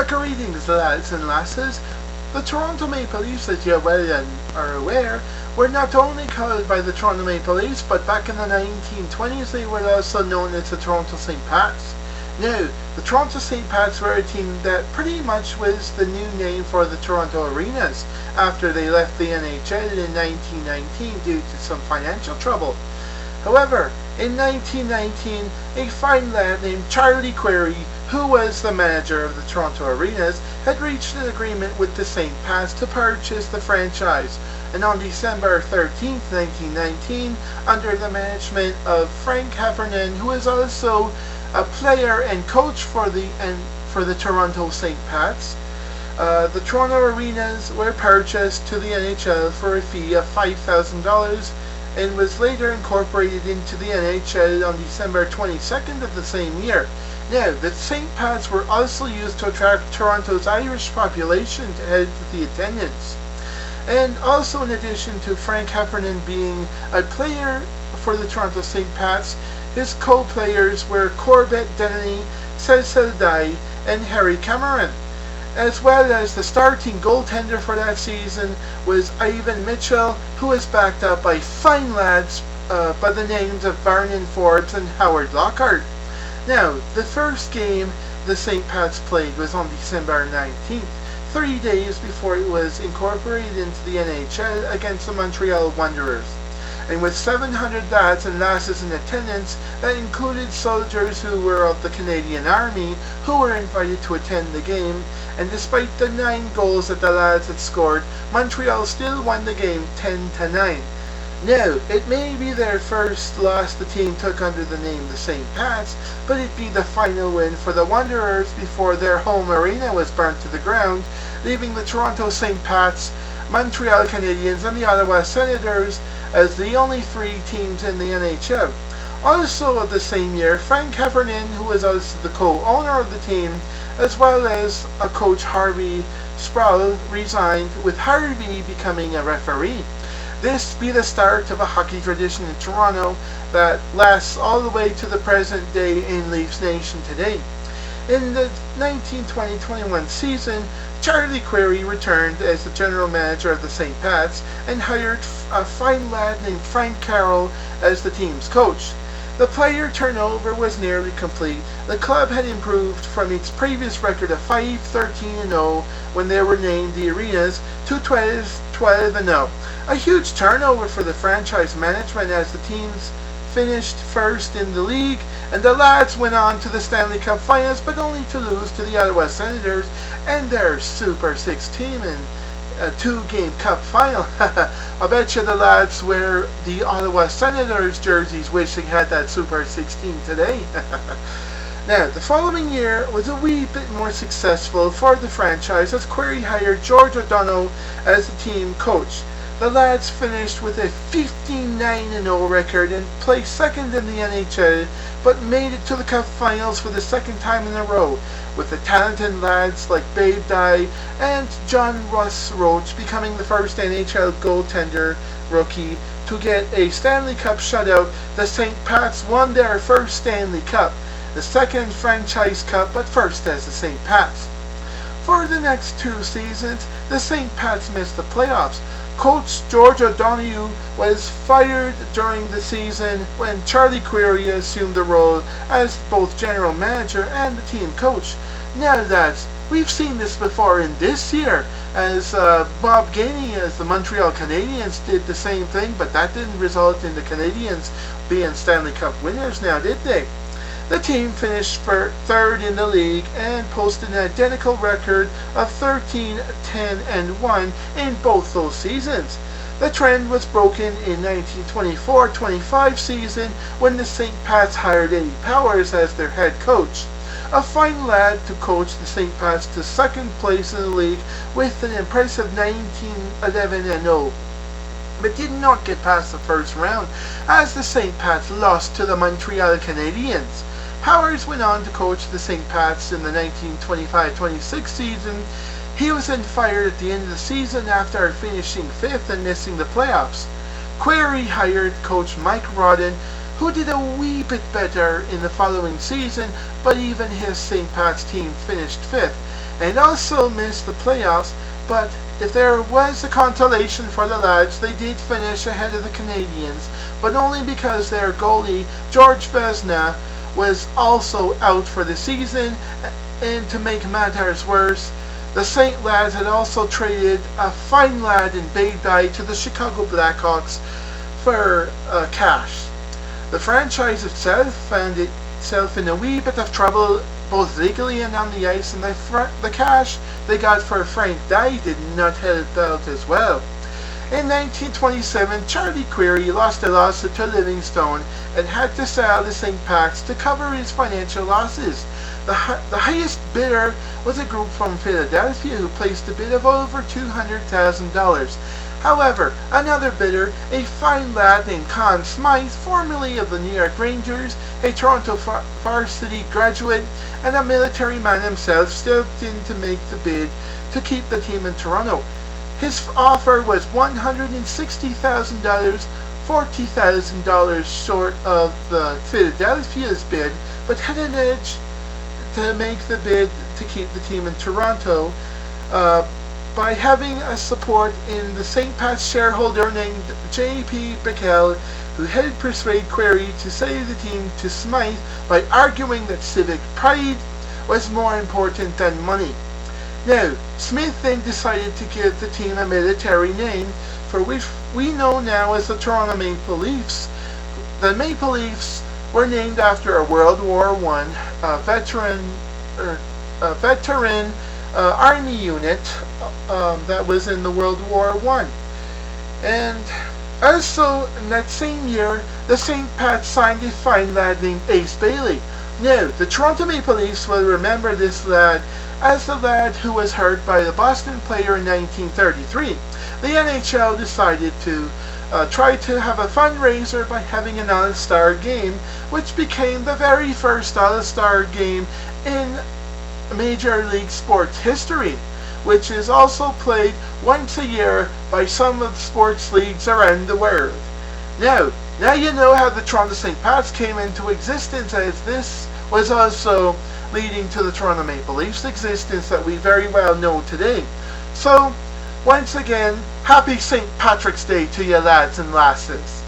Greetings, lads and lasses. The Toronto Maple Leafs, as you well are aware, were not only called by the Toronto Maple Leafs, but back in the 1920s they were also known as the Toronto St. Pats. Now, the Toronto St. Pats were a team that pretty much was the new name for the Toronto Arenas after they left the NHL in 1919 due to some financial trouble. However, in 1919, a fine lad named Charlie Query, who was the manager of the Toronto Arenas, had reached an agreement with the St. Pats to purchase the franchise. And on December 13, 1919, under the management of Frank Heffernan, who is also a player and coach for the Toronto St. Pats, the Toronto Arenas were purchased to the NHL for a fee of $5,000 and was later incorporated into the NHL on December 22nd of the same year. Now, the St. Pats were also used to attract Toronto's Irish population to add to the attendance. And also, in addition to Frank Heffernan being a player for the Toronto St. Pats, his co-players were Corbett Denny, Cecil Dye, and Harry Cameron. As well as the starting goaltender for that season was Ivan Mitchell, who was backed up by fine lads by the names of Vernon Forbes and Howard Lockhart. Now, the first game the St. Pats played was on December 19th, 3 days before it was incorporated into the NHL against the Montreal Wanderers. And with 700 lads and lasses in attendance, that included soldiers who were of the Canadian Army who were invited to attend the game, and despite the 9 goals that the lads had scored, Montreal still won the game 10-9. Now, it may be their first loss the team took under the name the St. Pats, but it'd be the final win for the Wanderers before their home arena was burnt to the ground, leaving the Toronto St. Pats, Montreal Canadiens, and the Ottawa Senators as the only 3 teams in the NHL. Also of the same year, Frank Heffernan, who was also the co-owner of the team, as well as coach Harvey Sproul, resigned, with Harvey becoming a referee. This be the start of a hockey tradition in Toronto that lasts all the way to the present day in Leafs Nation today. In the 1920-21 season, Charlie Query returned as the general manager of the St. Pats and hired a fine lad named Frank Carroll as the team's coach. The player turnover was nearly complete. The club had improved from its previous record of 5-13-0 when they were named the Arenas to 12-0. A huge turnover for the franchise management as the teams finished first in the league, and the lads went on to the Stanley Cup Finals, but only to lose to the Ottawa Senators and their Super 6 team in a 2-game cup final. I bet you the lads wear the Ottawa Senators jerseys wish they had that Super 16 today. Now, the following year was a wee bit more successful for the franchise as Query hired George O'Donnell as the team coach. The lads finished with a 59-0 record and placed second in the NHL, but made it to the Cup Finals for the second time in a row, with the talented lads like Babe Dye and John Russ Roach becoming the first NHL goaltender rookie to get a Stanley Cup shutout. The St. Pats won their first Stanley Cup, the second franchise cup, but first as the St. Pats. For the next 2 seasons, the St. Pats missed the playoffs. Coach George O'Donoghue was fired during the season when Charlie Query assumed the role as both general manager and the team coach. Now lads, we've seen this before in this year, as Bob Gainey as the Montreal Canadiens did the same thing, but that didn't result in the Canadiens being Stanley Cup winners now, did they? The team finished for 3rd in the league and posted an identical record of 13-10-1 in both those seasons. The trend was broken in 1924-25 season when the St. Pats hired Eddie Powers as their head coach, a fine lad to coach the St. Pats to 2nd place in the league with an impressive 19-11-0. But did not get past the first round as the St. Pats lost to the Montreal Canadiens. Powers went on to coach the St. Pats in the 1925-26 season. He was then fired at the end of the season after finishing 5th and missing the playoffs. Query hired coach Mike Rodden, who did a wee bit better in the following season, but even his St. Pat's team finished 5th. and also missed the playoffs, but if there was a consolation for the lads, they did finish ahead of the Canadians, but only because their goalie, George Vezina, was also out for the season, and to make matters worse, the St. Lads had also traded a fine lad in Bay to the Chicago Blackhawks for cash. The franchise itself found itself in a wee bit of trouble, both legally and on the ice, and the cash they got for Frank Dye did not help out as well. In 1927, Charlie Query lost a lawsuit to Livingstone and had to sell the St. Pat's to cover his financial losses. The highest bidder was a group from Philadelphia who placed a bid of over $200,000. However, another bidder, a fine lad named Conn Smythe, formerly of the New York Rangers, a Toronto varsity graduate, and a military man himself, stepped in to make the bid to keep the team in Toronto. His offer was $160,000, $40,000 short of Philadelphia's bid, but had an edge to make the bid to keep the team in Toronto by having a support in the St. Pat's shareholder named J.P. Bickel, who helped persuade Query to sell the team to Smythe by arguing that civic pride was more important than money. Now, Smith then decided to give the team a military name, for which we know now as the Toronto Maple Leafs. The Maple Leafs were named after a World War I veteran army unit that was in the World War I. And also in that same year, the St. Pat signed a fine lad named Ace Bailey. Now, the Toronto Maple Leafs will remember this lad as the lad who was hurt by the Boston player in 1933. The NHL decided to try to have a fundraiser by having an All-Star game, which became the very first All-Star game in Major League Sports history, which is also played once a year by some of the sports leagues around the world. Now you know how the Toronto St. Pat's came into existence, as this was also leading to the Toronto Maple Leafs existence that we very well know today. So, once again, happy St. Patrick's Day to you lads and lasses.